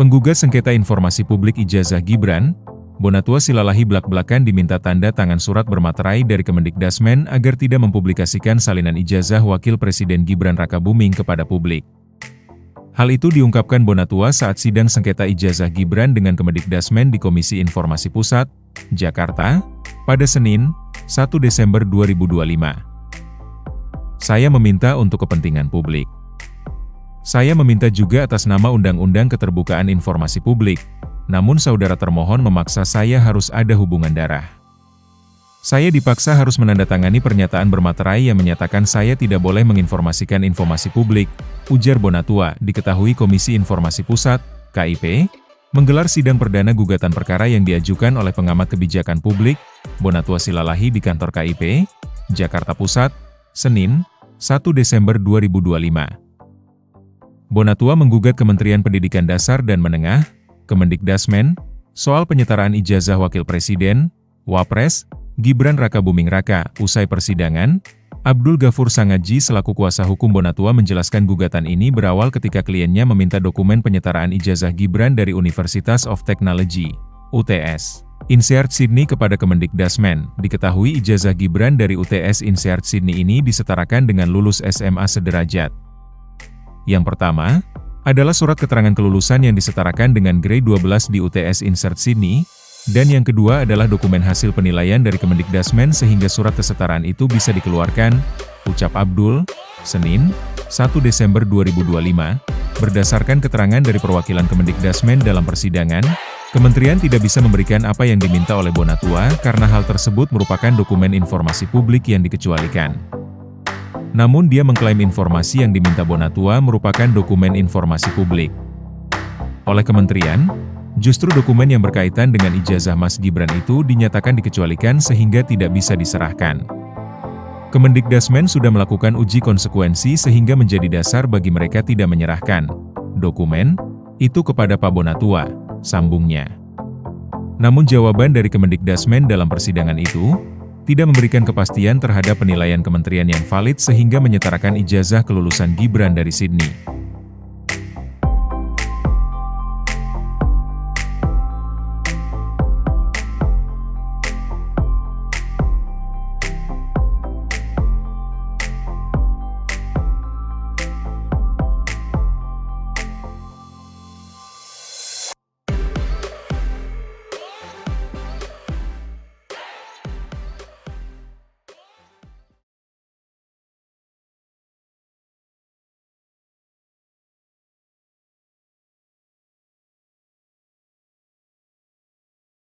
Penggugat sengketa informasi publik ijazah Gibran, Bonatua Silalahi blak-blakan diminta tanda tangan surat bermaterai dari Kemendikdasmen agar tidak mempublikasikan salinan ijazah Wakil Presiden Gibran Rakabuming kepada publik. Hal itu diungkapkan Bonatua saat sidang sengketa ijazah Gibran dengan Kemendikdasmen di Komisi Informasi Pusat, Jakarta, pada Senin, 1 Desember 2025. Saya meminta untuk kepentingan publik. Saya meminta juga atas nama Undang-Undang Keterbukaan Informasi Publik, namun saudara termohon memaksa saya harus ada hubungan darah. Saya dipaksa harus menandatangani pernyataan bermaterai yang menyatakan saya tidak boleh menginformasikan informasi publik, ujar Bonatua. Diketahui Komisi Informasi Pusat, KIP, menggelar sidang perdana gugatan perkara yang diajukan oleh pengamat kebijakan publik, Bonatua Silalahi di kantor KIP, Jakarta Pusat, Senin, 1 Desember 2025. Bonatua menggugat Kementerian Pendidikan Dasar dan Menengah, Kemendikdasmen, soal penyetaraan ijazah Wakil Presiden, Wapres, Gibran Rakabuming Raka. Usai persidangan, Abdul Ghafur Sangaji selaku kuasa hukum Bonatua menjelaskan gugatan ini berawal ketika kliennya meminta dokumen penyetaraan ijazah Gibran dari University of Technology, UTS, INSEAD Sydney kepada Kemendikdasmen. Diketahui ijazah Gibran dari UTS INSEAD Sydney ini disetarakan dengan lulus SMA sederajat. Yang pertama, adalah surat keterangan kelulusan yang disetarakan dengan grade 12 di UTS INSEAD Sydney, dan yang kedua adalah dokumen hasil penilaian dari Kemendikdasmen sehingga surat kesetaraan itu bisa dikeluarkan, ucap Abdul, Senin, 1 Desember 2025, berdasarkan keterangan dari perwakilan Kemendikdasmen dalam persidangan, Kementerian tidak bisa memberikan apa yang diminta oleh Bonatua karena hal tersebut merupakan dokumen informasi publik yang dikecualikan. Namun dia mengklaim informasi yang diminta Bonatua merupakan dokumen informasi publik. Oleh Kementerian, justru dokumen yang berkaitan dengan ijazah Mas Gibran itu dinyatakan dikecualikan sehingga tidak bisa diserahkan. Kemendikdasmen sudah melakukan uji konsekuensi sehingga menjadi dasar bagi mereka tidak menyerahkan dokumen itu kepada Pak Bonatua, sambungnya. Namun jawaban dari Kemendikdasmen dalam persidangan itu tidak memberikan kepastian terhadap penilaian kementerian yang valid sehingga menyetarakan ijazah kelulusan Gibran dari Sydney.